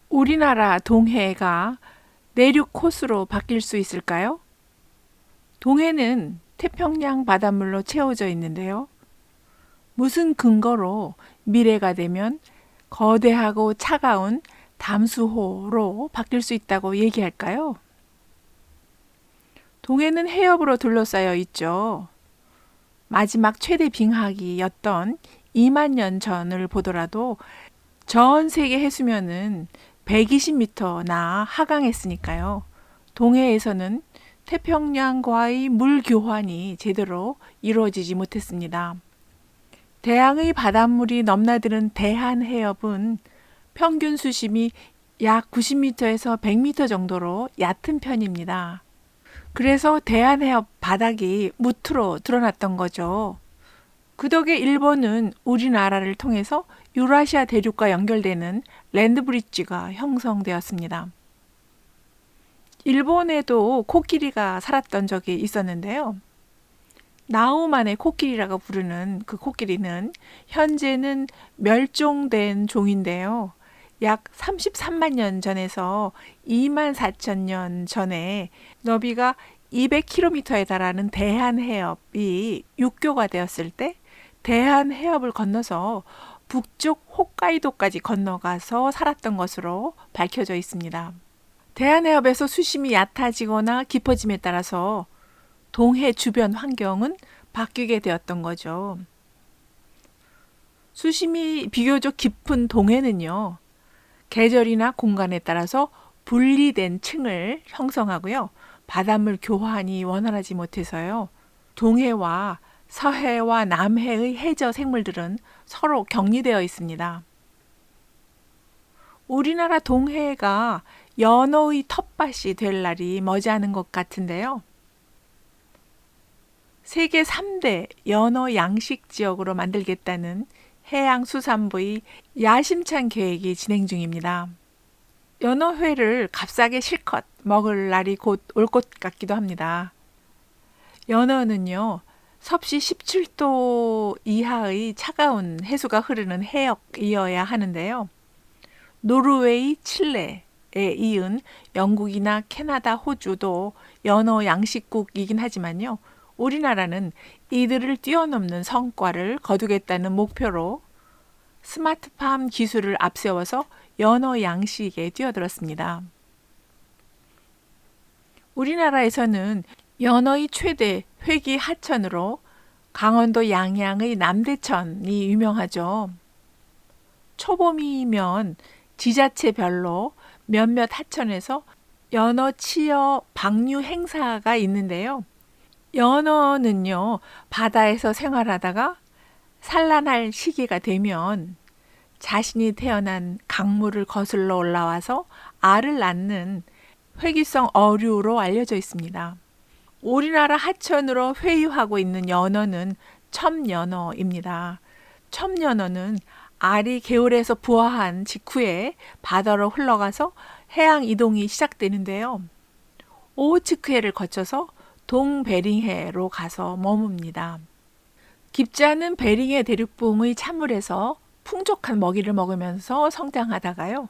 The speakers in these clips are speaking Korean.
우리나라 동해가 내륙 코스로 바뀔 수 있을까요? 동해는 태평양 바닷물로 채워져 있는데요. 무슨 근거로 미래가 되면 거대하고 차가운 담수호로 바뀔 수 있다고 얘기할까요? 동해는 해협으로 둘러싸여 있죠. 마지막 최대 빙하기였던 2만 년 전을 보더라도 전 세계 해수면은 120m나 하강했으니까요. 동해에서는 태평양과의 물 교환이 제대로 이루어지지 못했습니다. 대양의 바닷물이 넘나드는 대한해협은 평균 수심이 약 90m에서 100m 정도로 얕은 편입니다. 그래서 대한해협 바닥이 무트로 드러났던 거죠. 그 덕에 일본은 우리나라를 통해서 유라시아 대륙과 연결되는 랜드브리지가 형성되었습니다. 일본에도 코끼리가 살았던 적이 있었는데요. 나우만의 코끼리라고 부르는 그 코끼리는 현재는 멸종된 종인데요. 약 33만 년 전에서 2만 4천 년 전에 너비가 200km에 달하는 대한해협이 육교가 되었을 때 대한해협을 건너서 북쪽 홋카이도까지 건너가서 살았던 것으로 밝혀져 있습니다. 대한해협에서 수심이 얕아지거나 깊어짐에 따라서 동해 주변 환경은 바뀌게 되었던 거죠. 수심이 비교적 깊은 동해는요, 계절이나 공간에 따라서 분리된 층을 형성하고요, 바닷물 교환이 원활하지 못해서요, 동해와 서해와 남해의 해저 생물들은 서로 격리되어 있습니다. 우리나라 동해가 연어의 텃밭이 될 날이 머지않은 것 같은데요. 세계 3대 연어 양식 지역으로 만들겠다는 해양수산부의 야심찬 계획이 진행 중입니다. 연어회를 값싸게 실컷 먹을 날이 곧 올 것 같기도 합니다. 연어는요, 섭씨 17도 이하의 차가운 해수가 흐르는 해역이어야 하는데요. 노르웨이, 칠레에 이은 영국이나 캐나다, 호주도 연어 양식국이긴 하지만요. 우리나라는 이들을 뛰어넘는 성과를 거두겠다는 목표로 스마트팜 기술을 앞세워서 연어 양식에 뛰어들었습니다. 우리나라에서는 연어의 최대 회기 하천으로 강원도 양양의 남대천이 유명하죠. 초봄이면 지자체별로 몇몇 하천에서 연어 치어 방류 행사가 있는데요. 연어는요, 바다에서 생활하다가 산란할 시기가 되면 자신이 태어난 강물을 거슬러 올라와서 알을 낳는 회기성 어류로 알려져 있습니다. 우리나라 하천으로 회유하고 있는 연어는 첨연어입니다. 첨연어는 알이 개울에서 부화한 직후에 바다로 흘러가서 해양 이동이 시작되는데요. 오호츠크해를 거쳐서 동베링해로 가서 머뭅니다. 깊지 않은 베링해 대륙붕의 찬물에서 풍족한 먹이를 먹으면서 성장하다가요,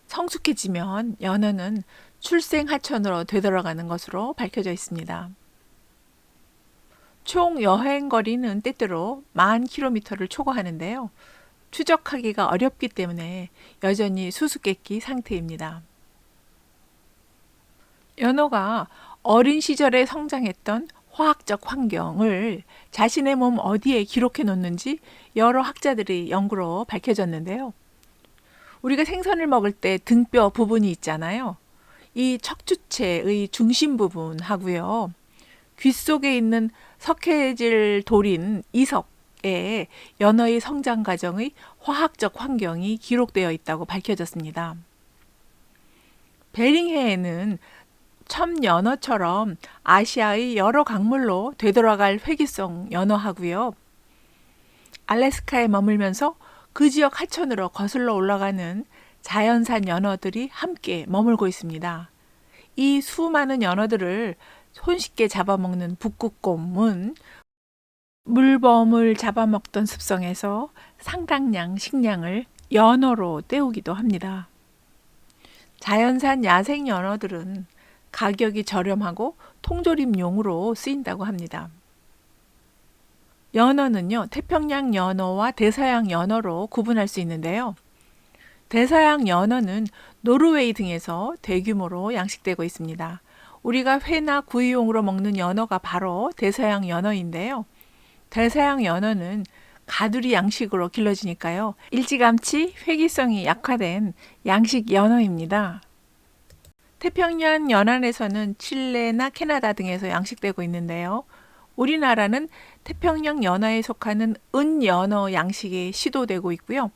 성숙해지면 연어는 출생 하천으로 되돌아가는 것으로 밝혀져 있습니다. 총 여행 거리는 때때로 10,000km를 초과하는데요. 추적하기가 어렵기 때문에 여전히 수수께끼 상태입니다. 연어가 어린 시절에 성장했던 화학적 환경을 자신의 몸 어디에 기록해 놓는지 여러 학자들의 연구로 밝혀졌는데요. 우리가 생선을 먹을 때 등뼈 부분이 있잖아요. 이 척추체의 중심 부분하고요, 귀 속에 있는 석회질 돌인 이석에 연어의 성장 과정의 화학적 환경이 기록되어 있다고 밝혀졌습니다. 베링해에는 첨연어처럼 아시아의 여러 강물로 되돌아갈 회기성 연어하고요, 알래스카에 머물면서 그 지역 하천으로 거슬러 올라가는 자연산 연어들이 함께 머물고 있습니다. 이 수많은 연어들을 손쉽게 잡아먹는 북극곰은 물범을 잡아먹던 습성에서 상당량 식량을 연어로 때우기도 합니다. 자연산 야생 연어들은 가격이 저렴하고 통조림용으로 쓰인다고 합니다. 연어는요, 태평양 연어와 대서양 연어로 구분할 수 있는데요. 대서양 연어는 노르웨이 등에서 대규모로 양식되고 있습니다. 우리가 회나 구이용으로 먹는 연어가 바로 대서양 연어인데요. 대서양 연어는 가두리 양식으로 길러지니까요. 일찌감치 회기성이 약화된 양식 연어입니다. 태평양 연안에서는 칠레나 캐나다 등에서 양식되고 있는데요. 우리나라는 태평양 연어에 속하는 은연어 양식이 시도되고 있고요.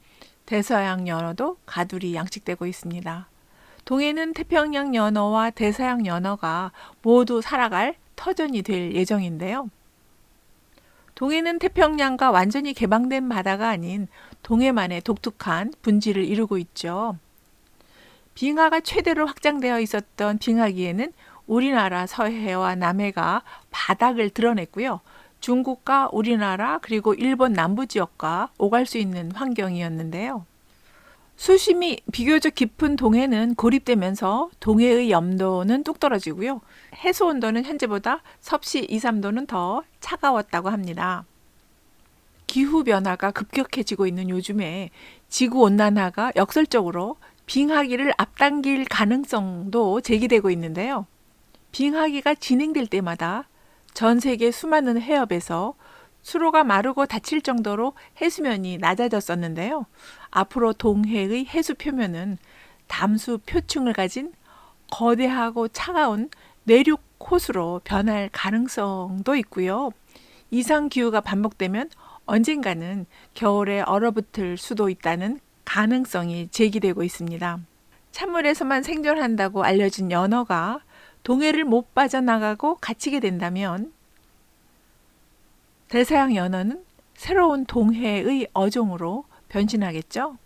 대서양 연어도 가두리 양식되고 있습니다. 동해는 태평양 연어와 대서양 연어가 모두 살아갈 터전이 될 예정인데요. 동해는 태평양과 완전히 개방된 바다가 아닌 동해만의 독특한 분지를 이루고 있죠. 빙하가 최대로 확장되어 있었던 빙하기에는 우리나라 서해와 남해가 바닥을 드러냈고요. 중국과 우리나라 그리고 일본 남부 지역과 오갈 수 있는 환경이었는데요. 수심이 비교적 깊은 동해는 고립되면서 동해의 염도는 뚝 떨어지고요. 해수 온도는 현재보다 섭씨 2, 3도는 더 차가웠다고 합니다. 기후변화가 급격해지고 있는 요즘에 지구온난화가 역설적으로 빙하기를 앞당길 가능성도 제기되고 있는데요. 빙하기가 진행될 때마다 전 세계 수많은 해협에서 수로가 마르고 닫힐 정도로 해수면이 낮아졌었는데요. 앞으로 동해의 해수 표면은 담수 표층을 가진 거대하고 차가운 내륙 호수로 변할 가능성도 있고요. 이상 기후가 반복되면 언젠가는 겨울에 얼어붙을 수도 있다는 가능성이 제기되고 있습니다. 찬물에서만 생존한다고 알려진 연어가 동해를 못 빠져나가고 갇히게 된다면 대서양 연어는 새로운 동해의 어종으로 변신하겠죠.